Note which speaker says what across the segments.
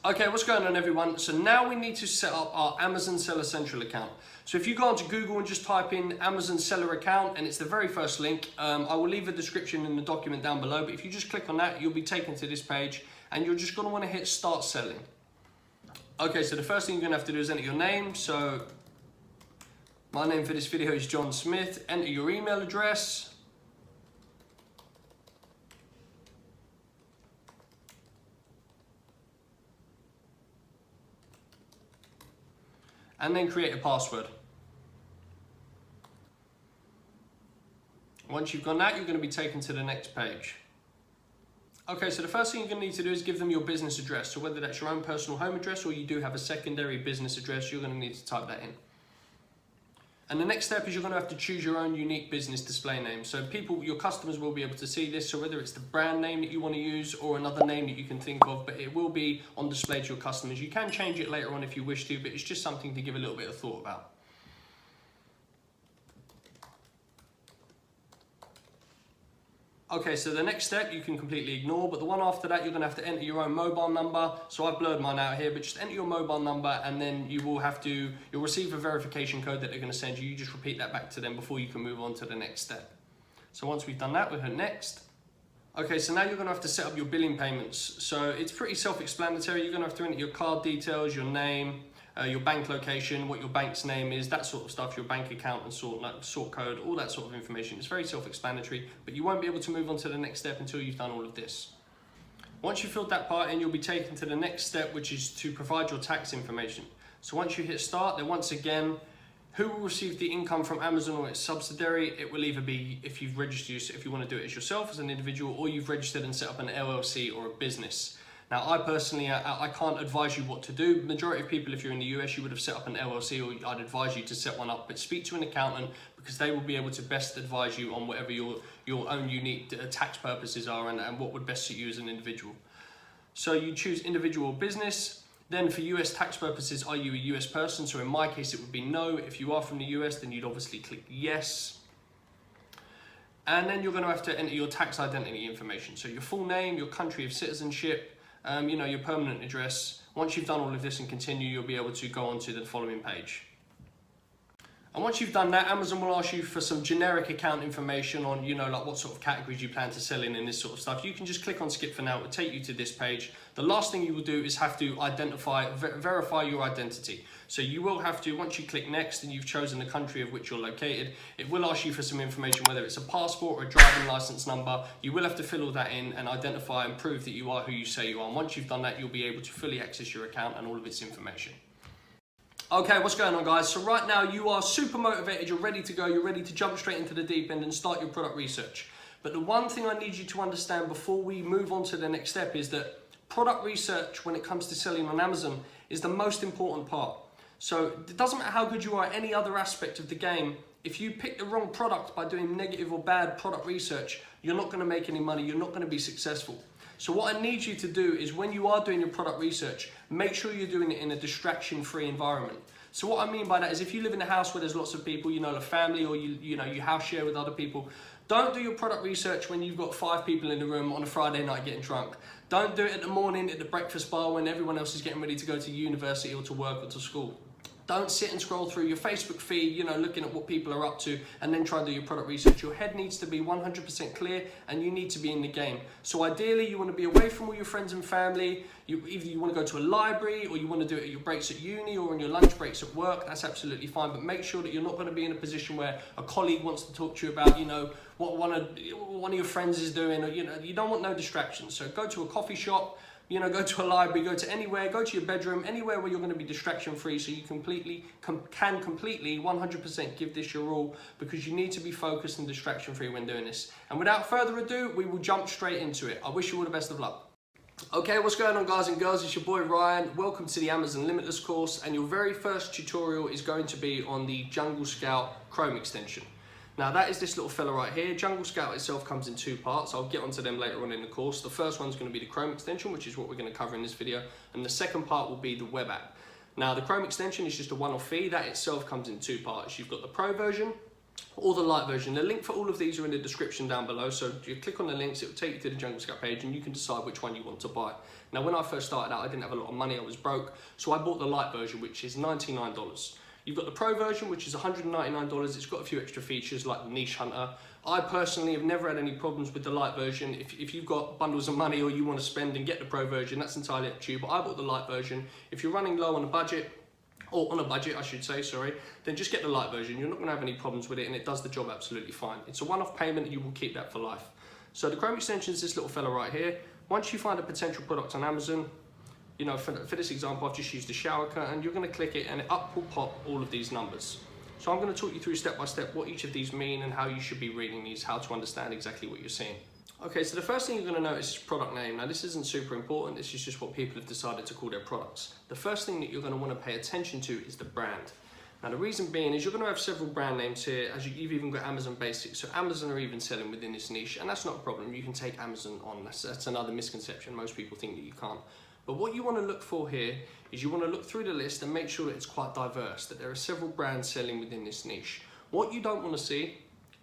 Speaker 1: Okay, what's going on everyone? So now we need to set up our Amazon Seller Central account. So if you go onto Google and just type in Amazon Seller account, and it's the very first link, I will leave a description in the document down below, but if you just click on that, you'll be taken to this page and you're just gonna wanna hit start selling. Okay, so the first thing you're gonna have to do is enter your name. So my name for this video is John Smith. Enter your email address. And then create a password. Once you've done that, you're going to be taken to the next page. Okay, so the first thing you're going to need to do is give them your business address. So whether that's your own personal home address or you do have a secondary business address, you're going to need to type that in. And the next step is you're going to have to choose your own unique business display name. So your customers will be able to see this. So whether it's the brand name that you want to use or another name that you can think of, but it will be on display to your customers. You can change it later on if you wish to, but it's just something to give a little bit of thought about. Okay, so the next step you can completely ignore, but the one after that, you're going to have to enter your own mobile number. So I've blurred mine out here, but just enter your mobile number and then you'll receive a verification code that they're going to send you. You just repeat that back to them before you can move on to the next step. So once we've done that, we'll hit next. Okay, so now you're going to have to set up your billing payments. So it's pretty self-explanatory. You're going to have to enter your card details, your name, your bank location, what your bank's name is, that sort of stuff, your bank account and sort code, all that sort of information. It's very self-explanatory, but you won't be able to move on to the next step until you've done all of this. Once you've filled that part in, you'll be taken to the next step, which is to provide your tax information. So once you hit start, then once again, who will receive the income from Amazon or its subsidiary? It will either be if you've registered, if you want to do it as yourself as an individual, or you've registered and set up an LLC or a business. Now, I personally, I can't advise you what to do. Majority of people, if you're in the US, you would have set up an LLC, or I'd advise you to set one up, but speak to an accountant because they will be able to best advise you on whatever your own unique tax purposes are and what would best suit you as an individual. So you choose individual or business. Then for US tax purposes, are you a US person? So in my case, it would be no. If you are from the US, then you'd obviously click yes. And then you're going to have to enter your tax identity information. So your full name, your country of citizenship, your permanent address. Once you've done all of this and continue, you'll be able to go on to the following page. And once you've done that, Amazon will ask you for some generic account information on, like what sort of categories you plan to sell in and this sort of stuff. You can just click on skip for now. It will take you to this page. The last thing you will do is have to verify your identity. So you will have to, once you click next and you've chosen the country of which you're located, it will ask you for some information, whether it's a passport or a driving license number. You will have to fill all that in and identify and prove that you are who you say you are. And once you've done that, you'll be able to fully access your account and all of its information. Okay, what's going on guys? So right now you are super motivated, you're ready to go, you're ready to jump straight into the deep end and start your product research. But the one thing I need you to understand before we move on to the next step is that product research when it comes to selling on Amazon is the most important part. So it doesn't matter how good you are at any other aspect of the game, if you pick the wrong product by doing negative or bad product research, you're not going to make any money, you're not going to be successful. So what I need you to do is when you are doing your product research, make sure you're doing it in a distraction-free environment. So what I mean by that is if you live in a house where there's lots of people, a family, or you house share with other people, don't do your product research when you've got 5 people in the room on a Friday night getting drunk. Don't do it at the morning at the breakfast bar when everyone else is getting ready to go to university or to work or to school. Don't sit and scroll through your Facebook feed, looking at what people are up to and then try and do your product research. Your head needs to be 100% clear and you need to be in the game. So ideally, you want to be away from all your friends and family. Either you want to go to a library or you want to do it at your breaks at uni or on your lunch breaks at work. That's absolutely fine. But make sure that you're not going to be in a position where a colleague wants to talk to you about, what one of your friends is doing. Or, you don't want no distractions. So go to a coffee shop. Go to a library, go to anywhere, go to your bedroom, anywhere where you're going to be distraction free so you can completely 100% give this your all because you need to be focused and distraction free when doing this. And without further ado, we will jump straight into it. I wish you all the best of luck. Okay, what's going on guys and girls? It's your boy Ryan. Welcome to the Amazon Limitless course, and your very first tutorial is going to be on the Jungle Scout Chrome extension. Now that is this little fella right here. Jungle Scout itself comes in 2 parts. I'll get onto them later on in the course. The first one's going to be the Chrome extension, which is what we're going to cover in this video. And the second part will be the web app. Now the Chrome extension is just a one-off fee. That itself comes in 2 parts. You've got the Pro version or the light version. The link for all of these are in the description down below, so you click on the links, it will take you to the Jungle Scout page and you can decide which one you want to buy. Now when I first started out, I didn't have a lot of money, I was broke, so I bought the light version, which is $99. You've got the Pro version, which is $199. It's got a few extra features like the Niche Hunter. I personally have never had any problems with the light version. If you've got bundles of money or you want to spend and get the Pro version, that's entirely up to you, but I bought the light version. If you're running low on a budget, or on a budget I should say, sorry, then just get the light version. You're not going to have any problems with it and it does the job absolutely fine. It's a one-off payment and you will keep that for life. So the Chrome extension is this little fella right here. Once you find a potential product on Amazon, you know, for this example, I've just used the shower curtain. You're going to click it and up will pop all of these numbers. So I'm going to talk you through step by step what each of these mean and how you should be reading these, how to understand exactly what you're seeing. Okay, so the first thing you're going to notice is product name. Now this isn't super important, this is just what people have decided to call their products. The first thing that you're going to want to pay attention to is the brand. Now the reason being is you're going to have several brand names here, as you've even got Amazon Basics, so Amazon are even selling within this niche, and that's not a problem. You can take Amazon on, that's another misconception. Most people think that you can't. But what you want to look for here is you want to look through the list and make sure that it's quite diverse, that there are several brands selling within this niche. What you don't want to see,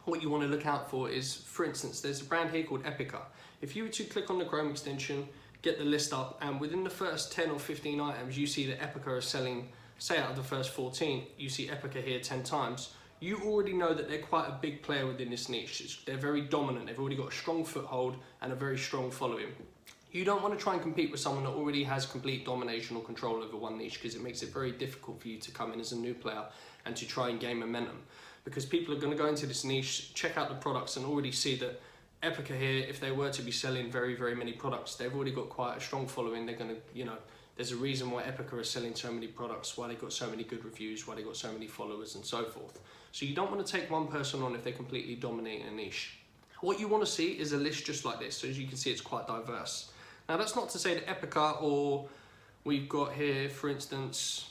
Speaker 1: what you want to look out for is, for instance, there's a brand here called Epica. If you were to click on the Chrome extension, get the list up, and within the first 10 or 15 items, you see that Epica is selling, say out of the first 14, you see Epica here 10 times, you already know that they're quite a big player within this niche. They're very dominant, they've already got a strong foothold and a very strong following. You don't want to try and compete with someone that already has complete domination or control over one niche, because it makes it very difficult for you to come in as a new player and to try and gain momentum. Because people are going to go into this niche, check out the products and already see that Epica here, if they were to be selling very, very many products, they've already got quite a strong following. They're going to, you know, there's a reason why Epica is selling so many products, why they've got so many good reviews, why they've got so many followers and so forth. So you don't want to take one person on if they're completely dominating a niche. What you want to see is a list just like this. So as you can see, it's quite diverse. Now that's not to say that Epica, or we've got here, for instance,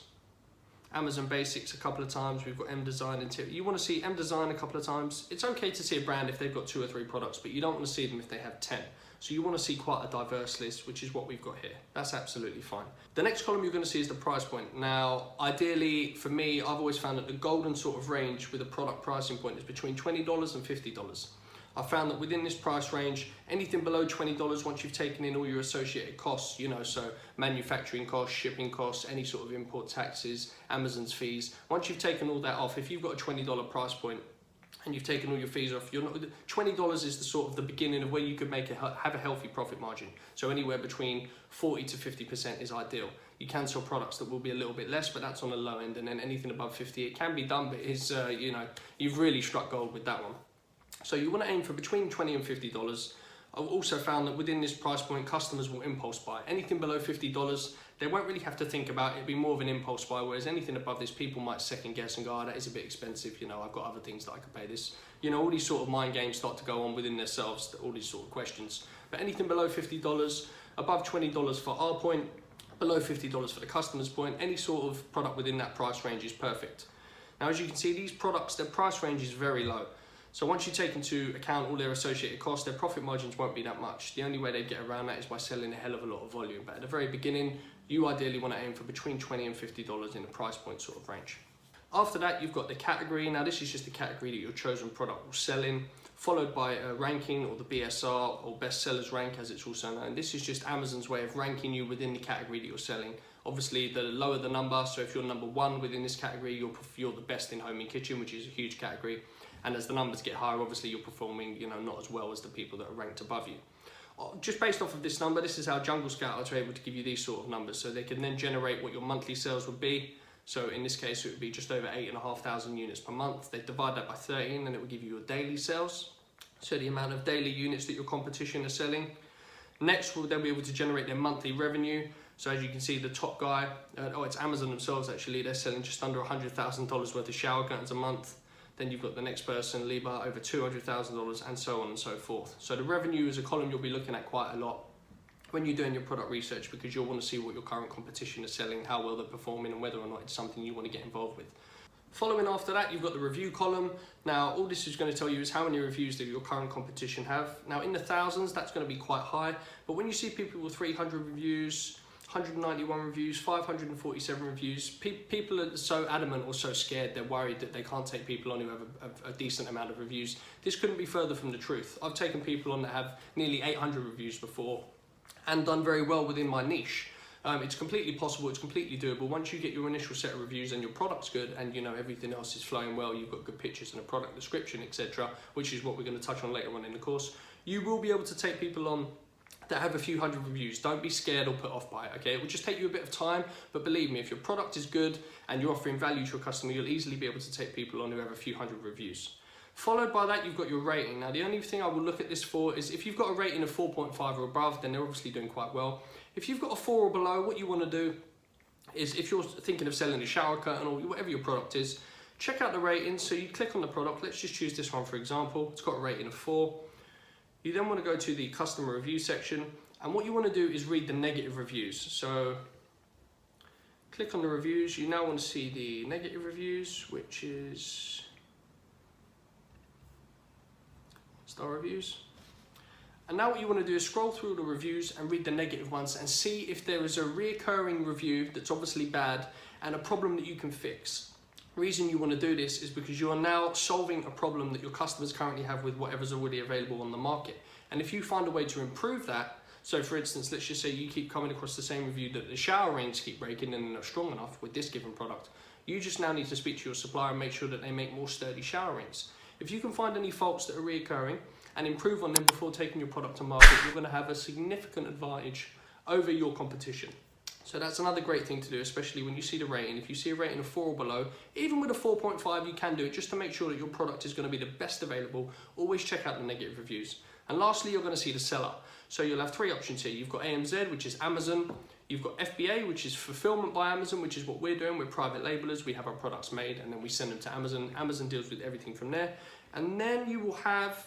Speaker 1: Amazon Basics a couple of times, we've got M Design Interior. You want to see M Design a couple of times. It's okay to see a brand if they've got 2 or 3 products, but you don't want to see them if they have 10. So you want to see quite a diverse list, which is what we've got here. That's absolutely fine. The next column you're going to see is the price point. Now, ideally, for me, I've always found that the golden sort of range with a product pricing point is between $20 and $50. I found that within this price range, anything below $20, once you've taken in all your associated costs, you know, so manufacturing costs, shipping costs, any sort of import taxes, Amazon's fees, once you've taken all that off, if you've got a $20 price point and you've taken all your fees off, you're not, $20 is the sort of the beginning of where you could have a healthy profit margin. So anywhere between 40 to 50% is ideal. You can sell products that will be a little bit less, but that's on the low end, and then anything above 50, it can be done, but it's, you know, you've really struck gold with that one. So you want to aim for between $20 and $50. I've also found that within this price point, customers will impulse buy. Anything below $50, they won't really have to think about it. It'll be more of an impulse buy, whereas anything above this, people might second guess and go, oh, that is a bit expensive, you know, I've got other things that I could pay this. You know, all these sort of mind games start to go on within themselves, all these sort of questions. But anything below $50, above $20 for our point, below $50 for the customer's point, any sort of product within that price range is perfect. Now, as you can see, these products, their price range is very low. So once you take into account all their associated costs, their profit margins won't be that much. The only way they get around that is by selling a hell of a lot of volume. But at the very beginning, you ideally want to aim for between $20 and $50 in the price point sort of range. After that, you've got the category. Now this is just the category that your chosen product will sell in, followed by a ranking, or the BSR, or best sellers rank as it's also known. This is just Amazon's way of ranking you within the category that you're selling. Obviously, the lower the number, so if you're number 1 within this category, you're the best in home and kitchen, which is a huge category. And as the numbers get higher, obviously you're performing, you know, not as well as the people that are ranked above you. Just based off of this number, this is how Jungle Scout are able to give you these sort of numbers. So they can then generate what your monthly sales would be. So in this case, it would be just over 8,500 units per month. They divide that by 13 and it will give you your daily sales. So the amount of daily units that your competition are selling. Next, they'll be able to generate their monthly revenue. So as you can see, the top guy, it's Amazon themselves actually, they're selling just under $100,000 worth of shower curtains a month. Then you've got the next person, Liba, over $200,000, and so on and so forth. So the revenue is a column you'll be looking at quite a lot when you're doing your product research, because you'll want to see what your current competition is selling, how well they're performing, and whether or not it's something you want to get involved with. Following after that, you've got the review column. Now, all this is going to tell you is how many reviews that your current competition have. Now, in the thousands, that's going to be quite high, but when you see people with 300 reviews, 191 reviews, 547 reviews. People are so adamant or so scared, they're worried that they can't take people on who have a decent amount of reviews. This couldn't be further from the truth. I've taken people on that have nearly 800 reviews before and done very well within my niche. It's completely possible, it's completely doable. Once you get your initial set of reviews and your product's good and you know everything else is flowing well, you've got good pictures and a product description, etc., which is what we're going to touch on later on in the course, you will be able to take people on that have a few hundred reviews. Don't be scared or put off by it, okay? It will just take you a bit of time, but believe me, if your product is good and you're offering value to a customer, you'll easily be able to take people on who have a few hundred reviews. Followed by that, you've got your rating. Now, the only thing I will look at this for is if you've got a rating of 4.5 or above, then they're obviously doing quite well. If you've got a 4 or below, what you want to do is, if you're thinking of selling a shower curtain or whatever your product is, check out the rating. So you click on the product. Let's just choose this one, for example. It's got a rating of 4. You then want to go to the customer review section. And what you want to do is read the negative reviews. So click on the reviews. You now want to see the negative reviews, which is star reviews. And now what you want to do is scroll through the reviews and read the negative ones and see if there is a reoccurring review that's obviously bad and a problem that you can fix. The reason you want to do this is because you are now solving a problem that your customers currently have with whatever's already available on the market. And if you find a way to improve that, so for instance, let's just say you keep coming across the same review that the shower rings keep breaking and they're not strong enough with this given product, you just now need to speak to your supplier and make sure that they make more sturdy shower rings. If you can find any faults that are reoccurring and improve on them before taking your product to market, you're going to have a significant advantage over your competition. So that's another great thing to do, especially when you see the rating. If you see a rating of 4 or below, even with a 4.5, you can do it just to make sure that your product is going to be the best available. Always check out the negative reviews. And lastly, you're going to see the seller. So you'll have 3 options here. You've got AMZ, which is Amazon. You've got FBA, which is fulfillment by Amazon, which is what we're doing. We're private labelers. We have our products made and then we send them to Amazon. Amazon deals with everything from there. And then you will have,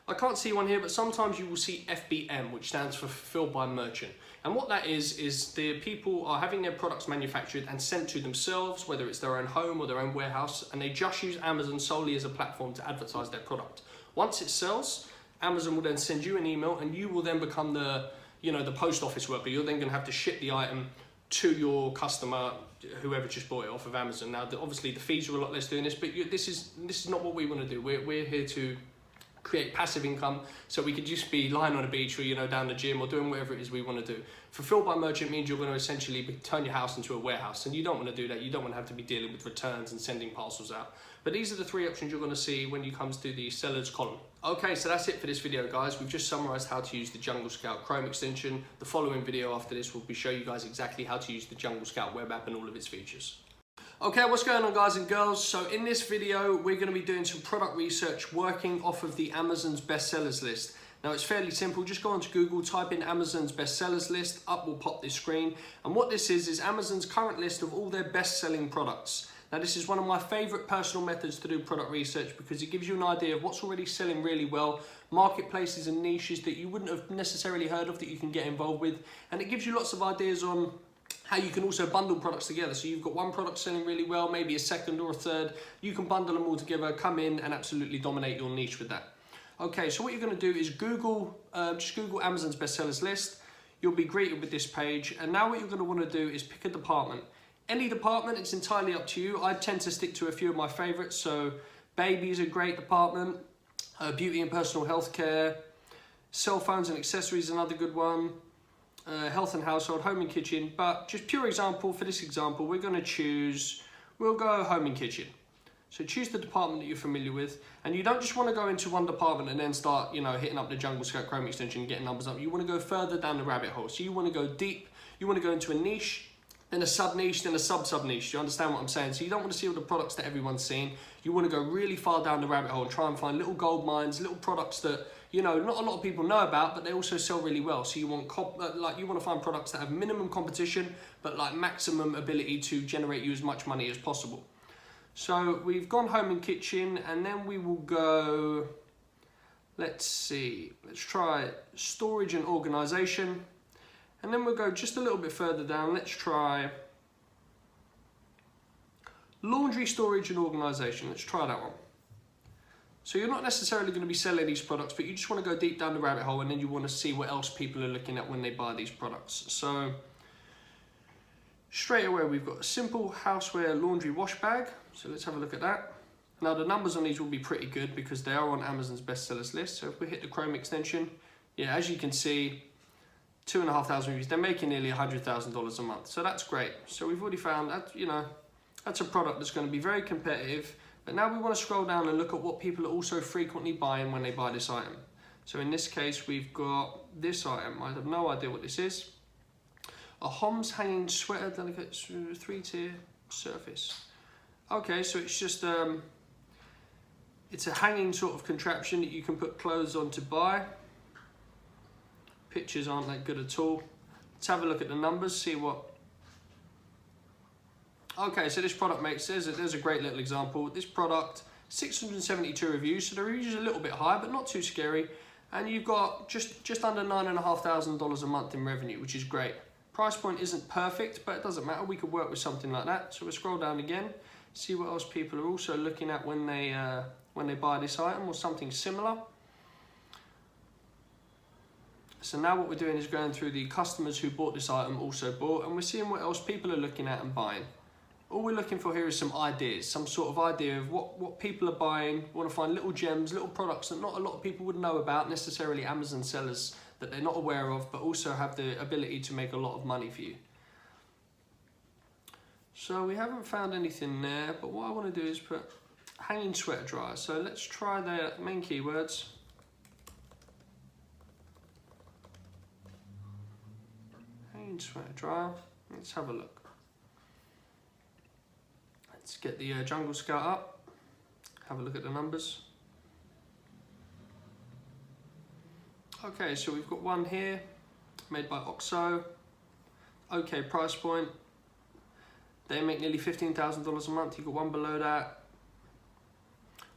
Speaker 1: I can't see one here, but sometimes you will see FBM, which stands for fulfilled by merchant. And what that is the people are having their products manufactured and sent to themselves, whether it's their own home or their own warehouse, and they just use Amazon solely as a platform to advertise their product. Once it sells, Amazon will then send you an email and you will then become the post office worker. You're then going to have to ship the item to your customer, whoever just bought it off of Amazon. Now, obviously the fees are a lot less doing this, but this is not what we want to do. We're here to create passive income, so we could just be lying on a beach or down the gym or doing whatever it is we want to do. Fulfilled by merchant means you're going to essentially turn your house into a warehouse, and you don't want to do that. You don't want to have to be dealing with returns and sending parcels out. But these are the 3 options you're going to see when you comes to the sellers column. Okay, so that's it for this video, guys. We've just summarized how to use the Jungle Scout Chrome extension. The following video after this will be show you guys exactly how to use the Jungle Scout web app and all of its features. Okay, what's going on, guys and girls? So in this video, we're going to be doing some product research working off of the Amazon's bestsellers list. Now, it's fairly simple. Just go onto Google, type in Amazon's bestsellers list, up will pop this screen. And what this is Amazon's current list of all their best-selling products. Now, this is one of my favorite personal methods to do product research because it gives you an idea of what's already selling really well, marketplaces and niches that you wouldn't have necessarily heard of that you can get involved with. And it gives you lots of ideas on how you can also bundle products together. So you've got one product selling really well, maybe a second or a third. You can bundle them all together, come in and absolutely dominate your niche with that. Okay, so what you're going to do is just Google Amazon's bestsellers list. You'll be greeted with this page. And now what you're going to want to do is pick a department. Any department, it's entirely up to you. I tend to stick to a few of my favorites. So baby is a great department. Beauty and personal health care. Cell phones and accessories is another good one. Health and household, home and kitchen. But just pure example, for this example, we'll go home and kitchen. So choose the department that you're familiar with, and you don't just want to go into one department and then start, hitting up the Jungle Scout Chrome extension and getting numbers up. You want to go further down the rabbit hole. So you want to go deep, you want to go into a niche, then a sub-niche, then a sub-sub-niche. Do you understand what I'm saying? So you don't want to see all the products that everyone's seen. You want to go really far down the rabbit hole and try and find little gold mines, little products that, not a lot of people know about, but they also sell really well. So you want to find products that have minimum competition, but like maximum ability to generate you as much money as possible. So we've gone home and kitchen, and then we will go, let's try storage and organization. And then we'll go just a little bit further down. Let's try laundry, storage and organization. Let's try that one. So you're not necessarily going to be selling these products, but you just want to go deep down the rabbit hole, and then you want to see what else people are looking at when they buy these products. So straight away, we've got a simple houseware laundry wash bag. So let's have a look at that. Now the numbers on these will be pretty good because they are on Amazon's bestsellers list. So if we hit the Chrome extension, yeah, as you can see, 2,500 reviews. They're making nearly $100,000 a month. So that's great. So we've already found that, you know, that's a product that's going to be very competitive. But now we want to scroll down and look at what people are also frequently buying when they buy this item. So in this case, we've got this item. I have no idea what this is. A Homs hanging sweater delicate 3-tier surface. Okay, so it's just it's a hanging sort of contraption that you can put clothes on to buy. Pictures aren't that good at all. Let's have a look at the numbers, see what. Okay, so this product makes, there's a great little example. This product, 672 reviews, so the reviews are a little bit high, but not too scary. And you've got just under $9,500 a month in revenue, which is great. Price point isn't perfect, but it doesn't matter. We could work with something like that. So we'll scroll down again, see what else people are also looking at when they buy this item or something similar. So now what we're doing is going through the customers who bought this item also bought, and we're seeing what else people are looking at and buying. All we're looking for here is some ideas, some sort of idea of what people are buying. We want to find little gems, little products that not a lot of people would know about, necessarily Amazon sellers that they're not aware of, but also have the ability to make a lot of money for you. So we haven't found anything there, but what I want to do is put hanging sweater dryer. So let's try the main keywords. Hanging sweater dryer. Let's have a look. Let's get the Jungle Scout up. Have a look at the numbers. Okay, so we've got one here, made by Oxo. Okay, price point. They make nearly $15,000 a month. You've got one below that.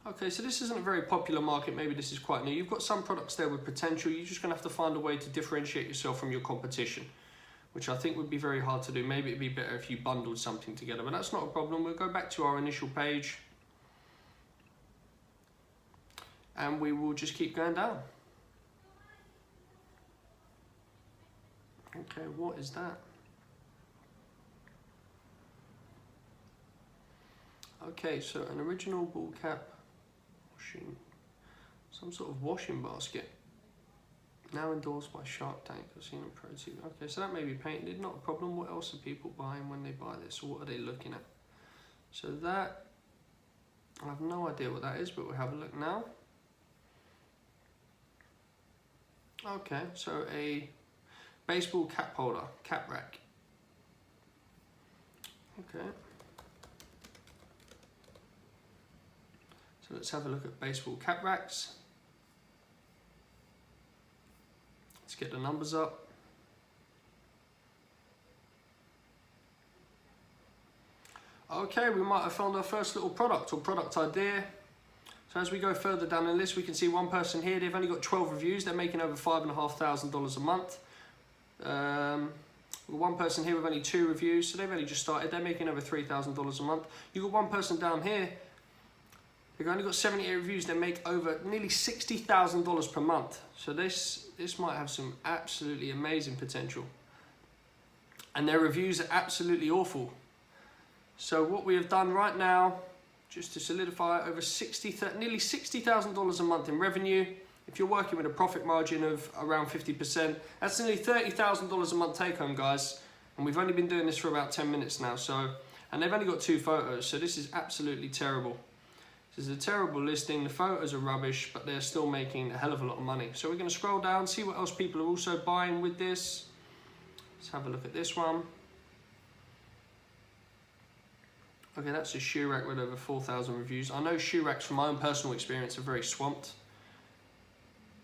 Speaker 1: Okay, so this isn't a very popular market. Maybe this is quite new. You've got some products there with potential. You're just gonna have to find a way to differentiate yourself from your competition, which I think would be very hard to do. Maybe it'd be better if you bundled something together, but that's not a problem. We'll go back to our initial page and we will just keep going down. Okay, what is that? Okay, so an original ball cap washing, some sort of washing basket. Now endorsed by Shark Tank. I've seen a protein. Okay, so that may be patented, not a problem. What else are people buying when they buy this? Or what are they looking at? So that, I have no idea what that is, but we'll have a look now. Okay, so a baseball cap holder, cap rack. Okay. So let's have a look at baseball cap racks. Let's get the numbers up. Okay, we might have found our first little product or product idea. So as we go further down the list, we can see one person here, they've only got 12 reviews, they're making over $5,500 a month. One person here with only 2 reviews, so they've only just started, they're making over $3,000 a month. You've got one person down here, they've only got 78 reviews, they make over nearly $60,000 per month. So this might have some absolutely amazing potential. And their reviews are absolutely awful. So what we have done right now, just to solidify, over nearly $60,000 a month in revenue. If you're working with a profit margin of around 50%, that's nearly $30,000 a month take home, guys. And we've only been doing this for about 10 minutes now. And they've only got 2 photos, so this is absolutely terrible. This is a terrible listing. The photos are rubbish, but they're still making a hell of a lot of money. So we're going to scroll down, see what else people are also buying with this. Let's have a look at this one. Okay, that's a shoe rack with over 4,000 reviews. I know shoe racks from my own personal experience are very swamped.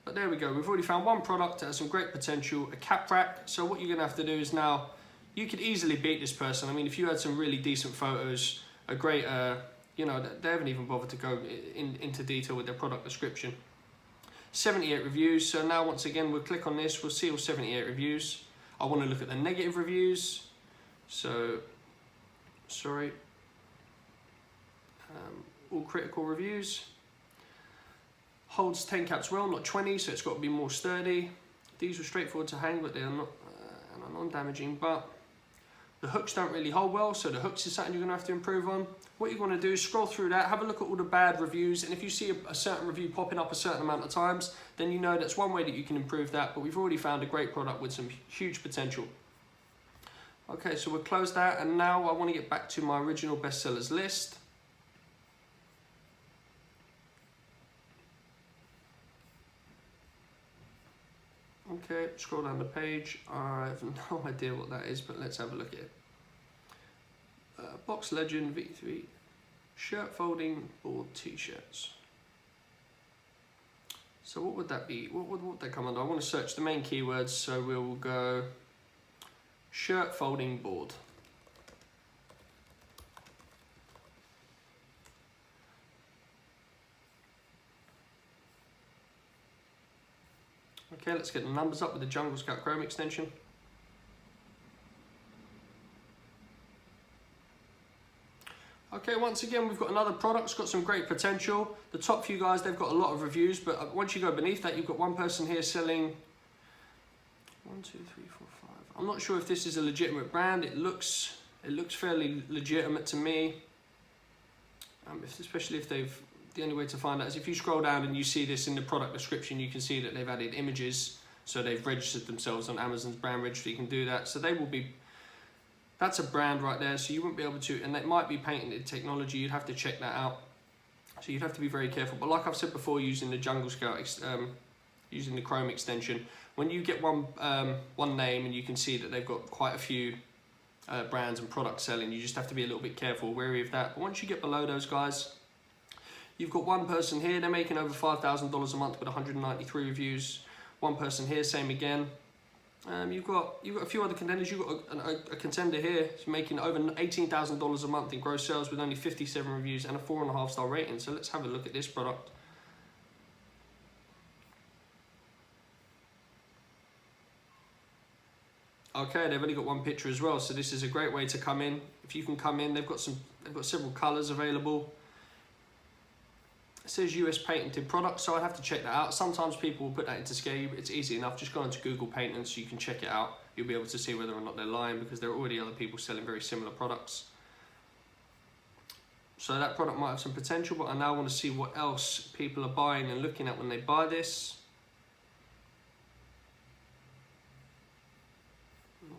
Speaker 1: But there we go, we've already found one product that has some great potential, a cap rack. So what you're gonna have to do is now, you could easily beat this person. I mean, if you had some really decent photos, a great, you know, they haven't even bothered to go into detail with their product description. 78 reviews, so now once again, we'll click on this, we'll see all 78 reviews. I wanna look at the negative reviews. So, sorry. All critical reviews. holds 10 caps well, not 20, so it's got to be more sturdy. These were straightforward to hang, but they are not non-damaging. But the hooks don't really hold well, so the hooks is something you're going to have to improve on. What you're going to do is scroll through that, have a look at all the bad reviews, and if you see a certain review popping up a certain amount of times, then you know that's one way that you can improve that. But we've already found a great product with some huge potential. Okay, so we'll close that, and now I want to get back to my original bestsellers list. Okay, scroll down the page. I have no idea what that is, but let's have a look at it. Box Legend V3 shirt folding board t-shirts. So what would that be? What would that come under? I want to search the main keywords, so we'll go shirt folding board. Okay, let's get the numbers up with the Jungle Scout Chrome extension. Okay, once again, we've got another product. It's got some great potential. The top few guys, they've got a lot of reviews, but once you go beneath that, you've got one person here selling 1, 2, 3, 4, 5. I'm not sure if this is a legitimate brand. It looks fairly legitimate to me. Especially if they've, the only way to find out is if you scroll down and you see this in the product description, you can see that they've added images. So they've registered themselves on Amazon's brand registry. You can do that. So they will be, that's a brand right there. So you wouldn't be able to, and that might be patented technology. You'd have to check that out. So you'd have to be very careful. But like I've said before, using the Jungle Scout, using the Chrome extension, when you get one name and you can see that they've got quite a few brands and products selling, you just have to be a little bit careful, wary of that. But once you get below those guys, you've got one person here, they're making over $5,000 a month with 193 reviews. One person here, same again. You've got a few other contenders. You've got a contender here making over $18,000 a month in gross sales with only 57 reviews and a 4.5-star rating. So let's have a look at this product. Okay, they've only got one picture as well, so this is a great way to come in. If you can come in, they've got several colours available. It says US patented product, so I'd have to check that out. Sometimes people will put that into scale. It's easy enough. Just go into Google Patents, so you can check it out. You'll be able to see whether or not they're lying, because there are already other people selling very similar products. So that product might have some potential, but I now want to see what else people are buying and looking at when they buy this.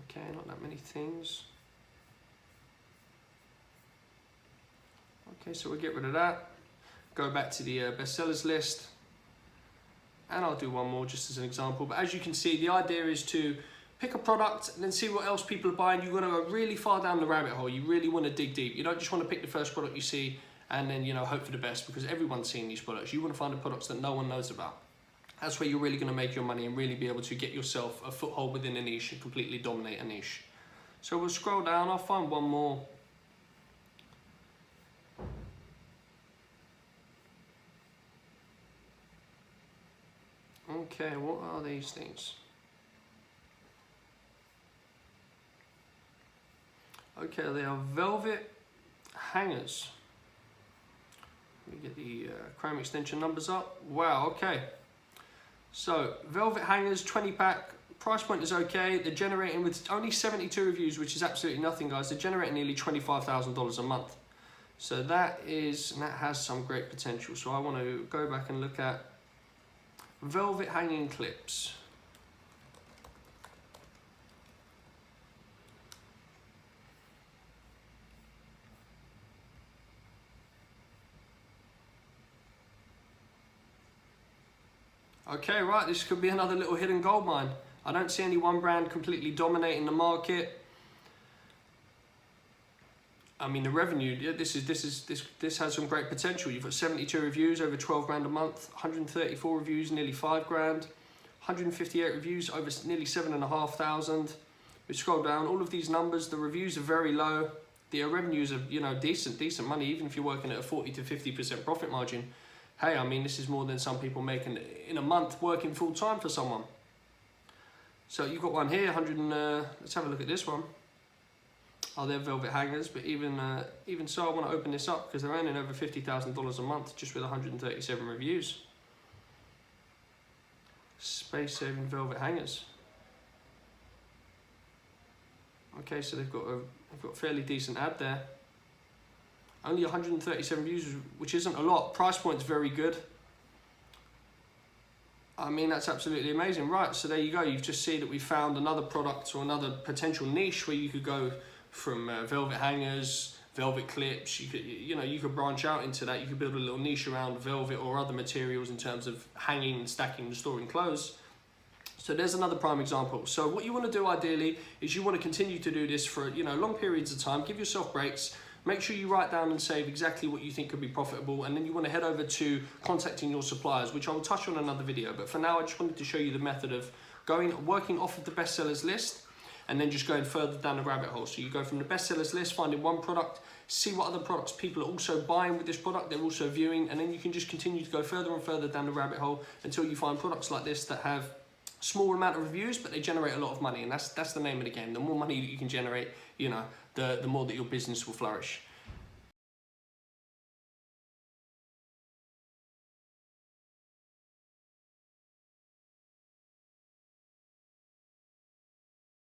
Speaker 1: Okay, not that many things. Okay, so we'll get rid of that. Go back to the bestsellers list, and I'll do one more just as an example. But as you can see, the idea is to pick a product and then see what else people are buying. You've got to go really far down the rabbit hole. You really want to dig deep. You don't just want to pick the first product you see and then, you know, hope for the best, because everyone's seeing these products. You want to find the products that no one knows about. That's where you're really going to make your money and really be able to get yourself a foothold within a niche and completely dominate a niche. So we'll scroll down. I'll find one more. Okay, what are these things? Okay, they are velvet hangers. Let me get the Chrome extension numbers up. Wow, okay. So, velvet hangers, 20 pack, price point is okay. They're generating, with only 72 reviews, which is absolutely nothing, guys. They're generating nearly $25,000 a month. So that has some great potential. So I want to go back and look at velvet hanging clips. Okay, right, this could be another little hidden gold mine. I don't see any one brand completely dominating the market. I mean, the revenue, yeah, this has some great potential. You've got 72 reviews, over 12 grand a month, 134 reviews, nearly 5 grand, 158 reviews, over nearly 7,500. We scroll down, all of these numbers, the reviews are very low. The revenues are, you know, decent money, even if you're working at a 40 to 50% profit margin. Hey, I mean, this is more than some people make in a month working full time for someone. So you've got one here, let's have a look at this one. Oh, they're velvet hangers, but even so, I want to open this up because they're earning over $50,000 a month just with 137 reviews. Space-saving velvet hangers. Okay, so they've got a fairly decent ad there. Only 137 views, which isn't a lot. Price point's very good. I mean, that's absolutely amazing. Right, so there you go. You've just seen that we found another product or another potential niche where you could go from velvet hangers, velvet clips. You could branch out into that. You could build a little niche around velvet or other materials in terms of hanging, stacking, and storing clothes. So there's another prime example. So what you want to do ideally is you want to continue to do this for long periods of time. Give yourself breaks. Make sure you write down and save exactly what you think could be profitable, and then you want to head over to contacting your suppliers, which I will touch on in another video. But for now, I just wanted to show you the method of working off of the bestsellers list and then just going further down the rabbit hole. So you go from the bestsellers list, finding one product, see what other products people are also buying with this product, they're also viewing, and then you can just continue to go further and further down the rabbit hole until you find products like this that have small amount of reviews, but they generate a lot of money, and that's the name of the game. The more money that you can generate, the more that your business will flourish.